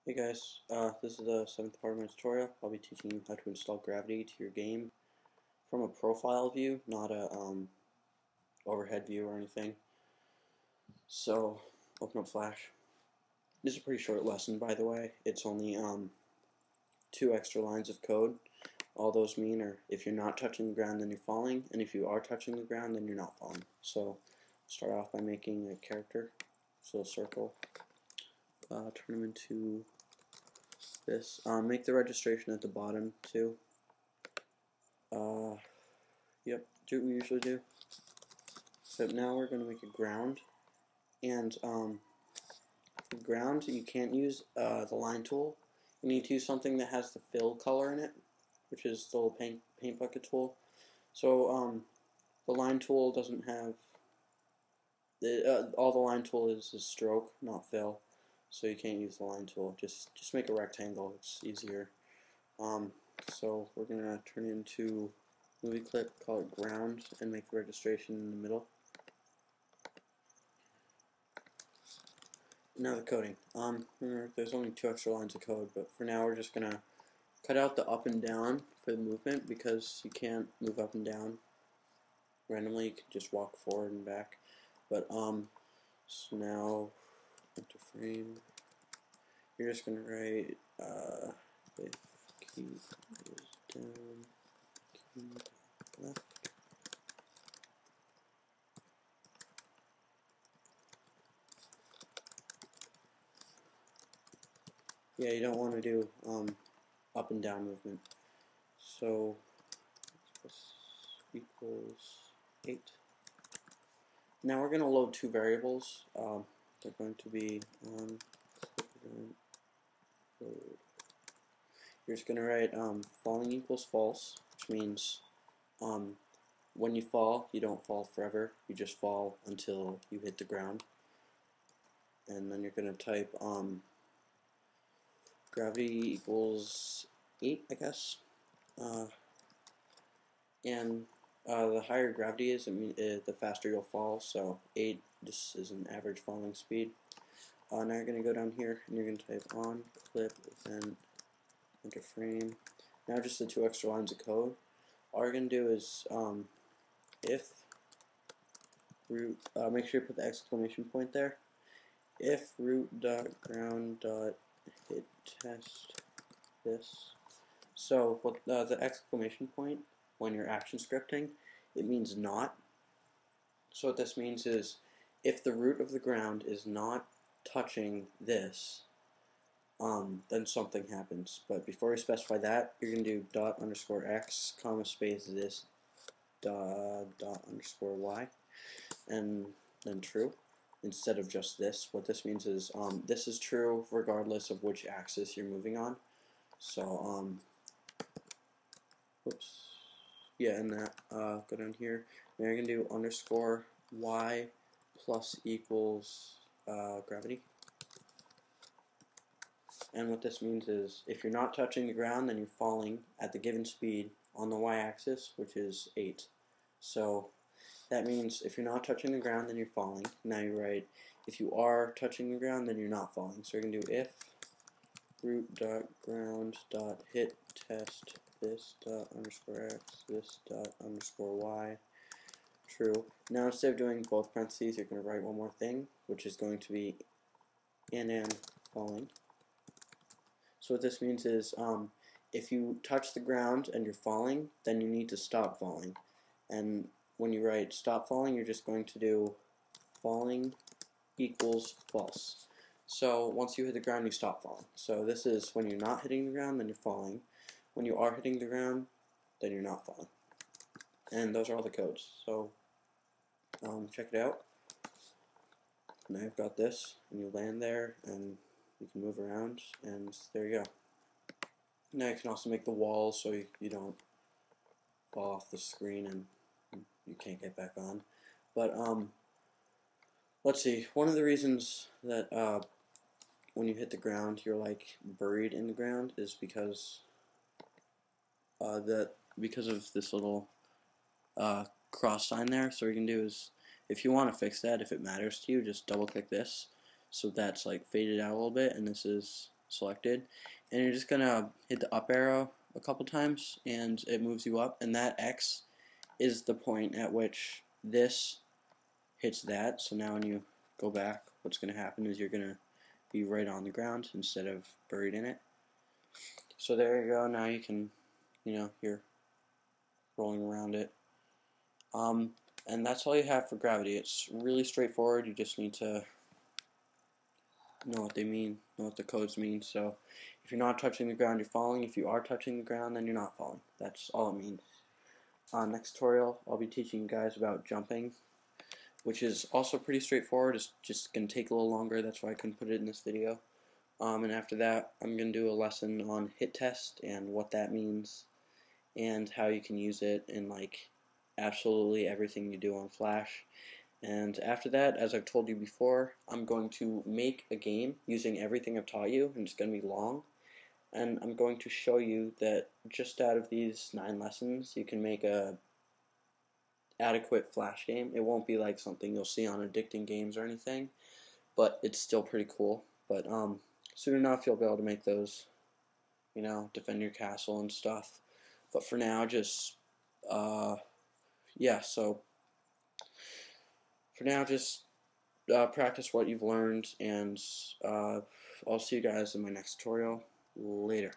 Hey guys, this is the 7th part of my tutorial. I'll be teaching you how to install Gravity to your game from a profile view, not a overhead view or anything. So, open up Flash. This is a pretty short lesson, by the way. It's only 2 extra lines of code. All those mean are if you're not touching the ground, then you're falling, and if you are touching the ground, then you're not falling. So, start off by making a character, so a circle. Turn them into this. Make the registration at the bottom too. Yep, do what we usually do. So now we're going to make a ground, and the ground you can't use the line tool. You need to use something that has the fill color in it, which is the little paint bucket tool. So the line tool doesn't have all the line tool is stroke, not fill. So you can't use the line tool. Just make a rectangle. It's easier. So we're gonna turn it into movie clip, call it ground, and make the registration in the middle. Now the coding. Remember, there's only 2 extra lines of code, but for now we're just gonna cut out the up and down for the movement because you can't move up and down randomly. You can just walk forward and back. But so now enter frame. You're just gonna write if key is down, key left. Yeah, you don't want to do up and down movement. So this equals 8. Now we're going to load 2 variables. They're going to be load. You're just going to write falling equals false, which means when you fall, you don't fall forever. You just fall until you hit the ground. And then you're going to type gravity equals 8, I guess. And the higher gravity is, the faster you'll fall. So 8, this is an average falling speed. Now you're going to go down here and you're going to type on clip, then enter frame. Now just the 2 extra lines of code. All you're going to do is if root, make sure you put the exclamation point there. If root.ground.hit test this. So what the exclamation point, when you're action scripting, it means not. So what this means is if the root of the ground is not touching this, then something happens. But before we specify that, you're going to do dot_x, comma space this, dot_y, and then true instead of just this. What this means is this is true regardless of which axis you're moving on. So oops. Yeah, and that, go down here. Now you're going to do _y plus equals gravity. And what this means is if you're not touching the ground, then you're falling at the given speed on the y-axis, which is 8. So that means if you're not touching the ground, then you're falling. Now you write if you are touching the ground, then you're not falling. So you're going to do if root.ground.hit test this dot_x, this dot_y, true. Now instead of doing both parentheses, you're going to write one more thing, which is going to be and falling. So what this means is if you touch the ground and you're falling, then you need to stop falling. And when you write stop falling, you're just going to do falling equals false. So once you hit the ground, you stop falling. So this is when you're not hitting the ground, then you're falling. When you are hitting the ground, then you're not falling. And those are all the codes. So check it out. Now you've got this, and you land there, and you can move around, and there you go. Now you can also make the walls so you don't fall off the screen and you can't get back on. But let's see. One of the reasons that when you hit the ground, you're like buried in the ground is because because of this little cross sign there. So what you can do is, if you want to fix that, if it matters to you, just double click this, so that's like faded out a little bit, and this is selected, and you're just gonna hit the up arrow a couple times and it moves you up, and that X is the point at which this hits that. So now when you go back, what's gonna happen is you're gonna be right on the ground instead of buried in it. So there you go. Now you can, you're rolling around it. And that's all you have for gravity. It's really straightforward. You just need to know what they mean, know what the codes mean. So if you're not touching the ground, you're falling. If you are touching the ground, then you're not falling. That's all it means. Next tutorial, I'll be teaching you guys about jumping, which is also pretty straightforward. It's just going to take a little longer. That's why I couldn't put it in this video. And after that, I'm going to do a lesson on hit test and what that means and how you can use it in like absolutely everything you do on Flash. And after that, as I've told you before, I'm going to make a game using everything I've taught you, and it's going to be long. And I'm going to show you that just out of these 9 lessons, you can make a adequate Flash game. It won't be like something you'll see on Addicting Games or anything, but it's still pretty cool. But soon enough, you'll be able to make those, defend your castle and stuff. But for now, just, yeah, so for now, just practice what you've learned, and I'll see you guys in my next tutorial. Later.